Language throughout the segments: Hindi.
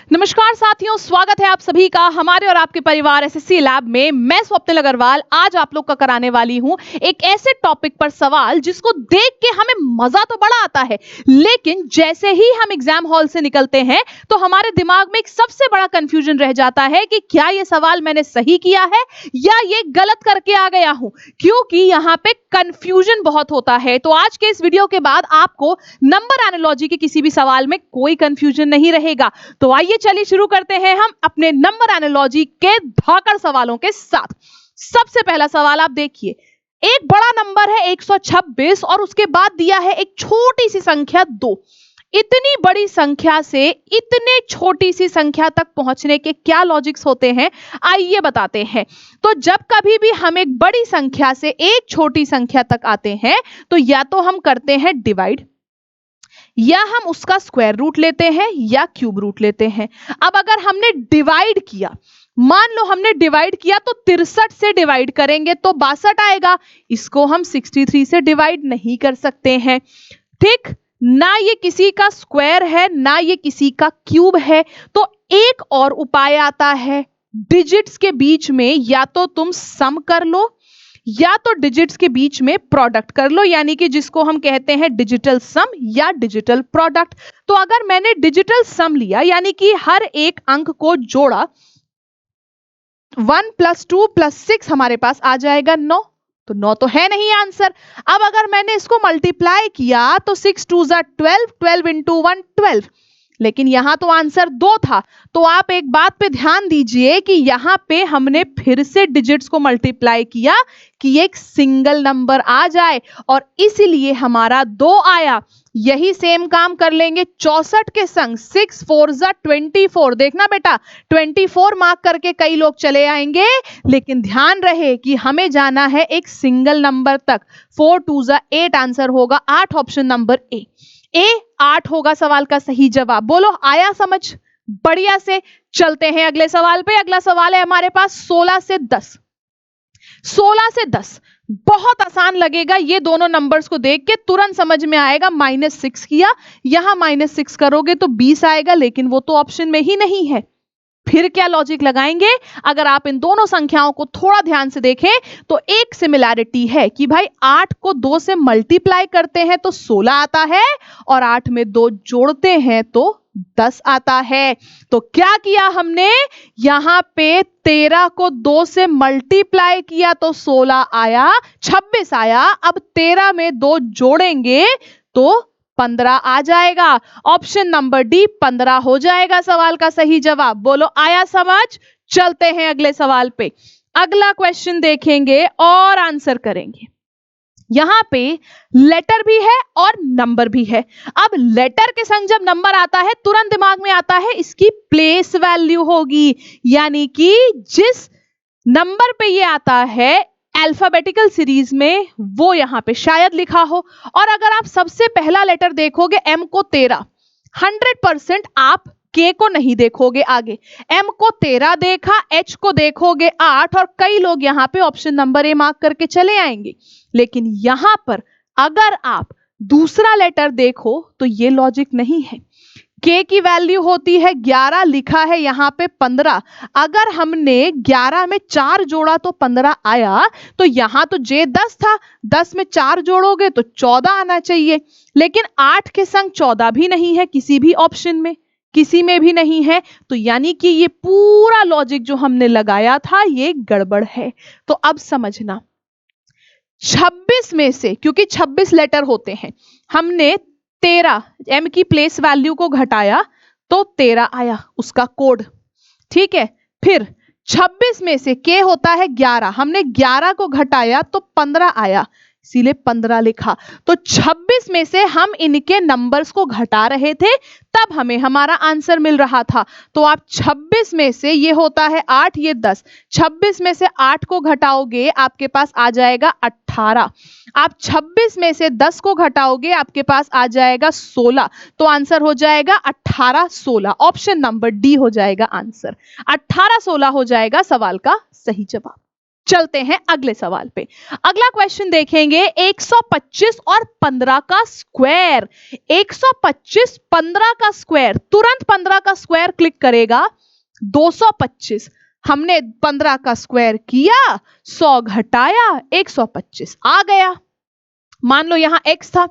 नमस्कार साथियों, स्वागत है आप सभी का हमारे और आपके परिवार एसएससी लैब में। मैं स्वप्निल अग्रवाल आज आप लोग का कराने वाली हूं एक ऐसे टॉपिक पर सवाल जिसको देख के हमें मजा तो बड़ा आता है, लेकिन जैसे ही हम एग्जाम हॉल से निकलते हैं तो हमारे दिमाग में एक सबसे बड़ा कंफ्यूजन रह जाता है कि क्या ये सवाल मैंने सही किया है या ये गलत करके आ गया हूं, क्योंकि यहाँ पे कंफ्यूजन बहुत होता है। तो आज के इस वीडियो के बाद आपको नंबर एनालॉजी के किसी भी सवाल में कोई कंफ्यूजन नहीं रहेगा। तो आइए चलिए शुरू करते हैं हम अपने नंबर एनालॉजी के धाकड़ सवालों के साथ। सबसे पहला सवाल आप देखिए, एक बड़ा नंबर है 126 और उसके बाद दिया है एक छोटी सी संख्या 2। इतनी बड़ी संख्या से इतने छोटी सी संख्या तक पहुंचने के क्या लॉजिक्स होते हैं, आइए बताते हैं। तो जब कभी भी हम एक बड़ी संख्या से एक छोटी संख्या तक आते हैं तो या तो हम करते हैं डिवाइड, या हम उसका स्क्वायर रूट लेते हैं या क्यूब रूट लेते हैं। अब अगर हमने डिवाइड किया, मान लो हमने डिवाइड किया तो 63 से डिवाइड करेंगे तो 62 आएगा। इसको हम 63 से डिवाइड नहीं कर सकते हैं, ठीक ना। ये किसी का स्क्वायर है ना ये किसी का क्यूब है। तो एक और उपाय आता है, डिजिट्स के बीच में या तो तुम सम कर लो या तो डिजिट्स के बीच में प्रोडक्ट कर लो, यानी कि जिसको हम कहते हैं डिजिटल सम या डिजिटल प्रोडक्ट। तो अगर मैंने डिजिटल सम लिया यानी कि हर एक अंक को जोड़ा, 1 + 2 + 6 हमारे पास आ जाएगा 9। तो 9 तो है नहीं आंसर। अब अगर मैंने इसको मल्टीप्लाई किया तो 6 2 = 12, 12 × 1 12, लेकिन यहां तो आंसर 2 था। तो आप एक बात पे ध्यान दीजिए कि यहां पे हमने फिर से डिजिट्स को मल्टीप्लाई किया कि एक सिंगल नंबर आ जाए और इसीलिए हमारा 2 आया। यही सेम काम कर लेंगे 64 के संग, 6 4 = 24। देखना बेटा, 24 मार्क करके कई लोग चले आएंगे, लेकिन ध्यान रहे कि हमें जाना है एक सिंगल नंबर तक। 4 2 = 8 आंसर होगा 8, ऑप्शन नंबर ए 8 होगा सवाल का सही जवाब। बोलो आया समझ? बढ़िया से चलते हैं अगले सवाल पे। अगला सवाल है हमारे पास 16 से 10। 16 से 10 बहुत आसान लगेगा, ये दोनों नंबर्स को देख के तुरंत समझ में आएगा। -6 किया, यहां -6 करोगे तो 20 आएगा, लेकिन वो तो ऑप्शन में ही नहीं है। फिर क्या लॉजिक लगाएंगे? अगर आप इन दोनों संख्याओं को थोड़ा ध्यान से देखें तो एक सिमिलैरिटी है कि भाई 8 को 2 से मल्टीप्लाई करते हैं तो 16 आता है और 8 में 2 जोड़ते हैं तो 10 आता है। तो क्या किया हमने? यहां पे 13 को 2 से मल्टीप्लाई किया तो 16 आया, 26 आया। अब 13 में 2 जोड़ेंगे तो 15 आ जाएगा। ऑप्शन नंबर डी 15 हो जाएगा सवाल का सही जवाब। बोलो आया समझ? चलते हैं अगले सवाल पे। अगला क्वेश्चन देखेंगे और आंसर करेंगे। यहां पे लेटर भी है और नंबर भी है। अब लेटर के संग जब नंबर आता है तुरंत दिमाग में आता है इसकी प्लेस वैल्यू होगी, यानी कि जिस नंबर पे ये आता है अल्फाबेटिकल सीरीज में वो यहां पे शायद लिखा हो। और अगर आप सबसे पहला लेटर देखोगे एम को 13, 100% आप के को नहीं देखोगे आगे। एम को 13 देखा, एच को देखोगे 8, और कई लोग यहां पे ऑप्शन नंबर ए मार्क करके चले आएंगे। लेकिन यहां पर अगर आप दूसरा लेटर देखो तो ये लॉजिक नहीं है। के की वैल्यू होती है 11, लिखा है यहां पे 15। अगर हमने 11 में 4 जोड़ा तो 15 आया, तो यहां तो जे 10 था, 10 में 4 जोड़ोगे तो 14 आना चाहिए। लेकिन 8 के संग 14 भी नहीं है, किसी भी ऑप्शन में किसी में भी नहीं है। तो यानी कि ये पूरा लॉजिक जो हमने लगाया था ये गड़बड़ है। तो अब समझना, 26 में से, क्योंकि 26 लेटर होते हैं, हमने 13 एम की प्लेस वैल्यू को घटाया तो 13 आया उसका कोड, ठीक है। फिर 26 में से के होता है 11, हमने 11 को घटाया तो 15 आया, इसीलिए 15 लिखा। तो 26 में से हम इनके नंबर्स को घटा रहे थे तब हमें हमारा आंसर मिल रहा था। तो आप 26 में से, ये होता है 8, ये 10, 26 में से 8 को घटाओगे आपके पास आ जाएगा 18। आप 26 में से 10 को घटाओगे आपके पास आ जाएगा 16। तो आंसर हो जाएगा 18 16, ऑप्शन नंबर डी हो जाएगा आंसर। 18 16 हो जाएगा सवाल का सही जवाब। चलते हैं अगले सवाल पे। अगला क्वेश्चन देखेंगे 125 और 15 का स्क्वायर। 125 15 का स्क्वायर, तुरंत 15 का स्क्वायर क्लिक करेगा 225। हमने 15 का स्क्वायर किया, 100 घटाया, 125 आ गया। मान लो यहां x था,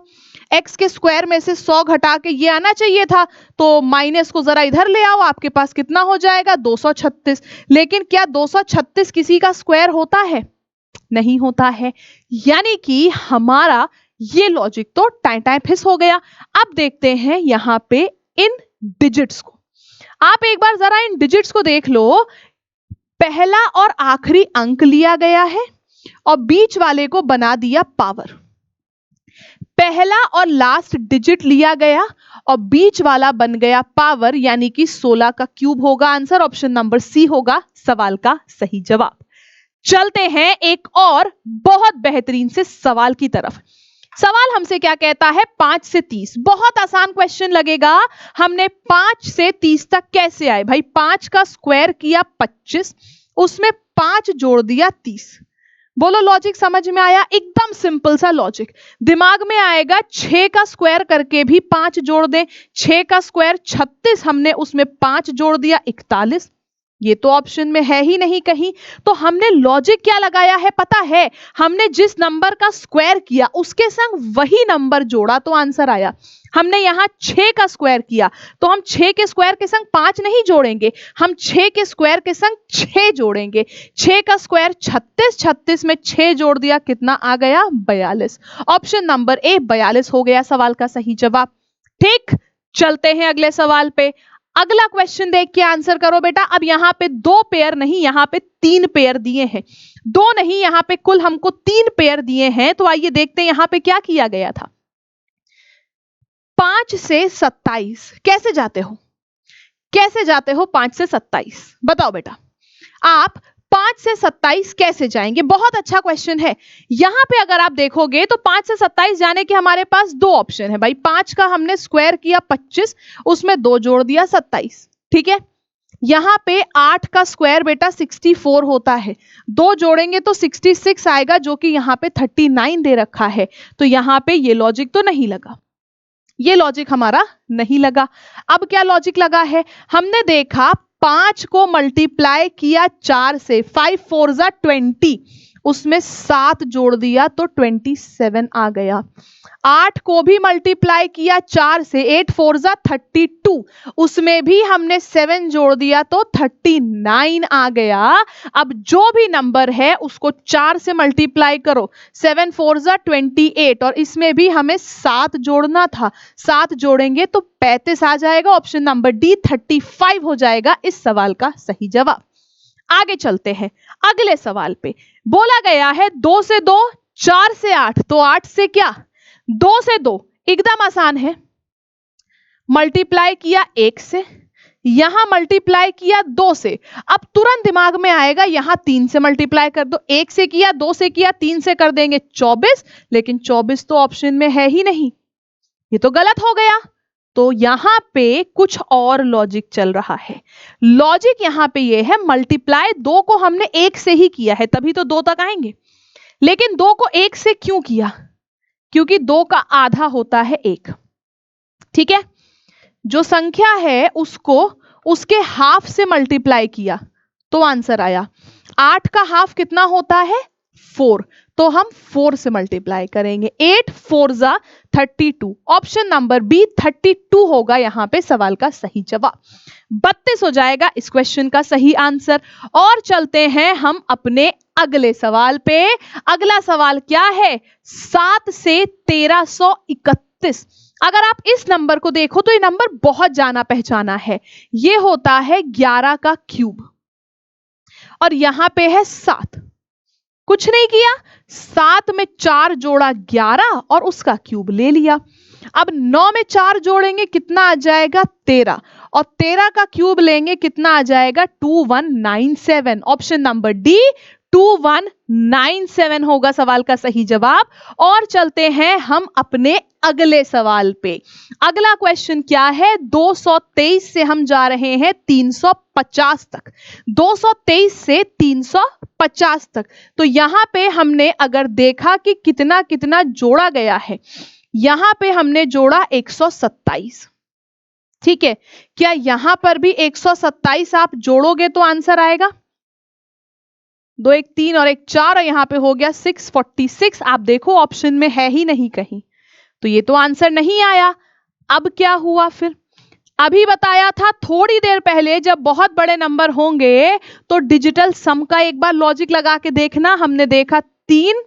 x के स्क्वायर में से 100 घटा के ये आना चाहिए था, तो माइनस को जरा इधर ले आओ, आपके पास कितना हो जाएगा 236। लेकिन क्या 236 किसी का स्क्वायर होता है? नहीं होता है। यानी कि हमारा ये लॉजिक तो टाइम टाइम फिस हो गया। अब देखते हैं यहां पे इन डिजिट्स को। आप एक बार जरा इन डिजिट्स को देख लो। पहला और आखिरी अंक लिया गया है और बीच वाले को बना दिया पावर। पहला और लास्ट डिजिट लिया गया और बीच वाला बन गया पावर, यानी कि 16 का क्यूब होगा आंसर। ऑप्शन नंबर सी होगा सवाल का सही जवाब। चलते हैं एक और बहुत बेहतरीन से सवाल की तरफ। सवाल हमसे क्या कहता है? 5 से 30। बहुत आसान क्वेश्चन लगेगा। हमने 5 से 30 तक कैसे आए भाई? 5 का स्क्वायर किया 25, उसमें 5 जोड़ दिया 30। बोलो लॉजिक समझ में आया? एकदम सिंपल सा लॉजिक। दिमाग में आएगा 6 का स्क्वायर करके भी 5 जोड़ दें। 6 का स्क्वायर 36, हमने उसमें 5 जोड़ दिया 41। ये तो ऑप्शन में है ही नहीं कहीं। तो हमने लॉजिक क्या लगाया है पता है? हमने जिस नंबर का स्क्वायर किया उसके संग वही नंबर जोड़ा तो आंसर आया। हमने यहां 6 का स्क्वायर किया तो हम 6 के स्क्वायर के संग 5 नहीं जोड़ेंगे, हम 6 के स्क्वायर के संग 6 जोड़ेंगे। 6 का स्क्वायर 36, 36 में 6 जोड़ दिया, कितना आ गया? 42। ऑप्शन नंबर ए 42 हो गया सवाल का सही जवाब। ठीक, चलते हैं अगले सवाल पे। अगला क्वेश्चन देख के आंसर करो बेटा। अब यहां पे 2 पेयर नहीं, यहां पे 3 पेयर दिए हैं। 2 नहीं, यहां पे कुल हमको 3 पेयर दिए हैं। तो आइए देखते हैं यहां पे क्या किया गया था। 5 से 27 कैसे जाते हो? कैसे जाते हो 5 से 27? बताओ बेटा, आप 5 से 27 कैसे जाएंगे? बहुत अच्छा क्वेश्चन है। यहां पे अगर आप देखोगे तो 5 से 27 जाने के हमारे पास 2 ऑप्शन है भाई। 5 का हमने स्क्वायर किया 25, उसमें 2 जोड़ दिया 27। ठीक है, यहां पे 8 का स्क्वायर बेटा 64 होता है, 2 जोड़ेंगे तो 66 आएगा, जो कि यहां पे 39 दे रखा है। तो यहां पे ये लॉजिक तो नहीं लगा, ये लॉजिक हमारा नहीं लगा। अब क्या लॉजिक लगा है? हमने देखा 5 को मल्टीप्लाई किया 4 से, 5 4 जा 20, उसमें 7 जोड़ दिया तो 27 आ गया। 8 को भी मल्टीप्लाई किया 4 से, 8 4 जा 32, उसमें भी हमने 7 जोड़ दिया तो 39 आ गया। अब जो भी नंबर है उसको 4 से मल्टीप्लाई करो, 7 4 जा 28, और इसमें भी हमें 7 जोड़ना था, 7 जोड़ेंगे तो 35 आ जाएगा। ऑप्शन नंबर डी 35 हो जाएगा इस सवाल का सही जवाब। आगे चलते हैं अगले सवाल पे। बोला गया है 2 से 2, 4 से 8, तो 8 से क्या? 2 से 2 एकदम आसान है। मल्टीप्लाई किया 1 से, यहां मल्टीप्लाई किया 2 से। अब तुरंत दिमाग में आएगा यहां 3 से मल्टीप्लाई कर दो। 1 से किया, 2 से किया, 3 से कर देंगे 24, लेकिन 24 तो ऑप्शन में है ही नहीं, ये तो गलत हो गया। तो यहां पे कुछ और लॉजिक चल रहा है। लॉजिक यहां पे ये है, मल्टीप्लाई 2 को हमने 1 से ही किया है, तभी तो 2 तक आएंगे। लेकिन 2 को 1 से क्यों किया? क्योंकि 2 का आधा होता है 1। ठीक है, जो संख्या है उसको उसके हाफ से मल्टीप्लाई किया तो आंसर आया। 8 का हाफ कितना होता है? 4, तो हम 4 से मल्टीप्लाई करेंगे। 8 4 जा 32, ऑप्शन नंबर बी 32 होगा यहां पे सवाल का सही जवाब। 32 हो जाएगा इस क्वेश्चन का सही आंसर। और चलते हैं हम अपने अगले सवाल पे। अगला सवाल क्या है? 7 से 1331। अगर आप इस नंबर को देखो तो ये नंबर बहुत जाना पहचाना है। ये होता है 11 का क्यूब, और यहां पे है 7। कुछ नहीं किया, 7 में 4 जोड़ा 11 और उसका क्यूब ले लिया। अब 9 में 4 जोड़ेंगे कितना आ जाएगा? 13, और 13 का क्यूब लेंगे कितना आ जाएगा? 2197। ऑप्शन नंबर डी 2197 होगा सवाल का सही जवाब। और चलते हैं हम अपने अगले सवाल पे। अगला क्वेश्चन क्या है, 223 से हम जा रहे हैं 350 तक। 223 से 350 तक। तो यहां पे हमने अगर देखा कि कितना कितना जोड़ा गया है, यहां पे हमने जोड़ा 127। ठीक है, क्या यहां पर भी 127 आप जोड़ोगे तो आंसर आएगा? 2 1 3 और 1 4 और यहां पे हो गया 646। आप देखो ऑप्शन में है ही नहीं कहीं, तो ये तो आंसर नहीं आया। अब क्या हुआ फिर? अभी बताया था थोड़ी देर पहले, जब बहुत बड़े नंबर होंगे तो डिजिटल सम का एक बार लॉजिक लगा के देखना। हमने देखा 3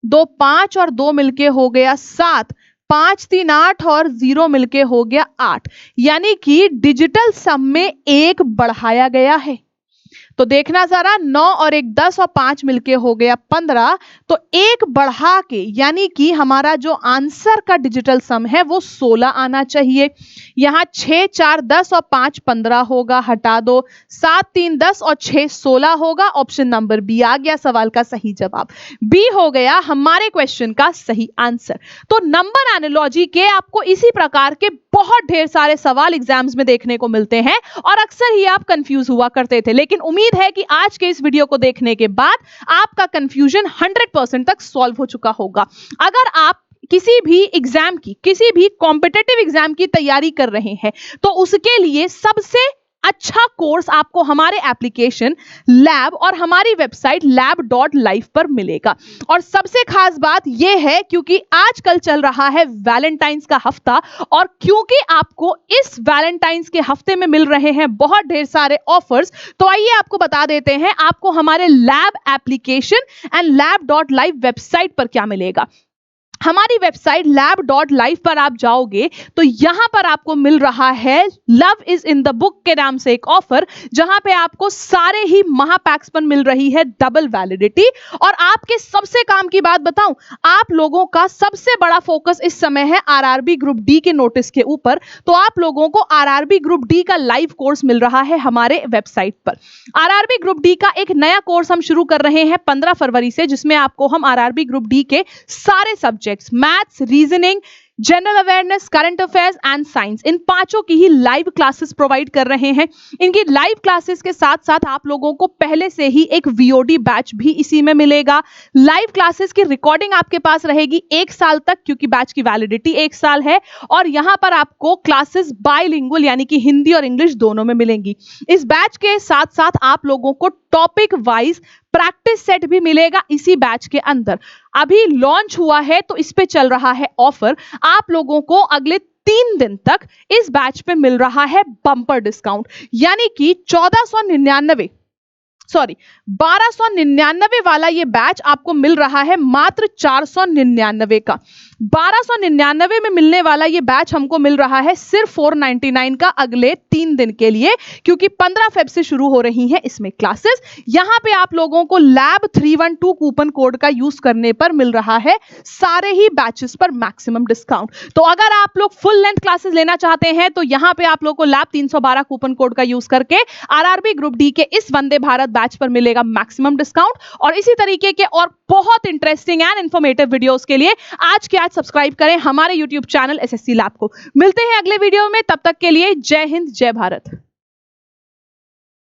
2 5 और 2 मिलके हो गया 7, 5 3 8 और 0 मिलके हो गया 8। यानी कि डिजिटल सम में 1 बढ़ाया गया है। तो देखना जरा, 9 और 1 10 और 5 मिलके हो गया 15। तो 1 बढ़ा के, यानी कि हमारा जो आंसर का डिजिटल सम है वो 16 आना चाहिए। यहां 6 4 10 और 5 15 होगा, हटा दो। 7 3 10 और 6 16 होगा। ऑप्शन नंबर बी आ गया सवाल का सही जवाब। बी हो गया हमारे क्वेश्चन का सही आंसर। तो नंबर एनालॉजी के आपको इसी प्रकार के बहुत ढेर सारे सवाल एग्जाम्स में देखने को मिलते हैं और अक्सर ही आप कंफ्यूज हुआ करते थे, लेकिन उम्मीद है कि आज के इस वीडियो को देखने के बाद आपका कंफ्यूजन 100% तक सॉल्व हो चुका होगा। अगर आप किसी भी एग्जाम की, किसी भी कॉम्पिटिटिव एग्जाम की तैयारी कर रहे हैं तो उसके लिए सबसे अच्छा कोर्स आपको हमारे एप्लीकेशन लैब और हमारी वेबसाइट lab.live पर मिलेगा। और सबसे खास बात यह है क्योंकि आजकल चल रहा है वैलेंटाइंस का हफ्ता, और क्योंकि आपको इस वैलेंटाइंस के हफ्ते में मिल रहे हैं बहुत ढेर सारे ऑफर्स, तो आइए आपको बता देते हैं आपको हमारे lab application and lab.live website पर क्या मिलेगा। हमारी वेबसाइट lab.live पर आप जाओगे तो यहां पर आपको मिल रहा है love is in the book के नाम से एक ऑफर, जहां पे आपको सारे ही महापैक्स पर मिल रही है डबल वैलिडिटी। और आपके सबसे काम की बात बताऊं, आप लोगों का सबसे बड़ा फोकस इस समय है आरआरबी ग्रुप डी के नोटिस के ऊपर। तो आप लोगों को आरआरबी ग्रुप डी का लाइव कोर्स मिल रहा है हमारे वेबसाइट पर। आरआरबी ग्रुप डी का एक नया कोर्स हम शुरू कर रहे हैं 15 फरवरी से, जिसमें आपको हम आरआरबी ग्रुप डी के सारे subject maths, reasoning, general awareness, current affairs and science, इन पांचों की ही लाइव क्लासेस प्रोवाइड कर रहे हैं। इनकी लाइव क्लासेस के साथ साथ आप लोगों को पहले से ही एक वीओडी बैच भी इसी में मिलेगा। लाइव क्लासेस की रिकॉर्डिंग आपके पास रहेगी 1 साल तक, क्योंकि बैच की वैलिडिटी 1 साल है। और यहां पर आपको क्लासेस बाइलिंगुअल यानी कि हिंदी और इंग्लिश दोनों में मिलेंगी। इस बैच के साथ साथ आप लोगों को टॉपिक वाइज प्रैक्टिस सेट भी मिलेगा इसी बैच के अंदर। अभी लॉन्च हुआ है तो इस पे चल रहा है ऑफर। आप लोगों को अगले 3 दिन तक इस बैच पे मिल रहा है बम्पर डिस्काउंट, यानी कि 1299 वाला ये बैच आपको मिल रहा है मात्र 499 का। 1299 में मिलने वाला ये बैच हमको मिल रहा है सिर्फ 499 का अगले 3 दिन के लिए, क्योंकि 15 फेब से शुरू हो रही हैं इसमें क्लासेस। यहां पे आप लोगों को लैब 312 कूपन कोड का यूज करने पर मिल रहा है सारे ही बैचेस पर मैक्सिमम डिस्काउंट। तो अगर आप लोग फुल लेंथ क्लासेस लेना चाहते हैं तो यहां पे आप लोग को लैब 312 कूपन कोड का यूज करके आरआरबी ग्रुप डी के इस वंदे भारत बैच पर मिलेगा मैक्सिमम डिस्काउंट। और इसी तरीके के और बहुत इंटरेस्टिंग एंड इंफॉर्मेटिव वीडियोस के लिए आज के आज सब्सक्राइब करें हमारे यूट्यूब चैनल एसएससी लैब को। मिलते हैं अगले वीडियो में, तब तक के लिए जय हिंद जय भारत।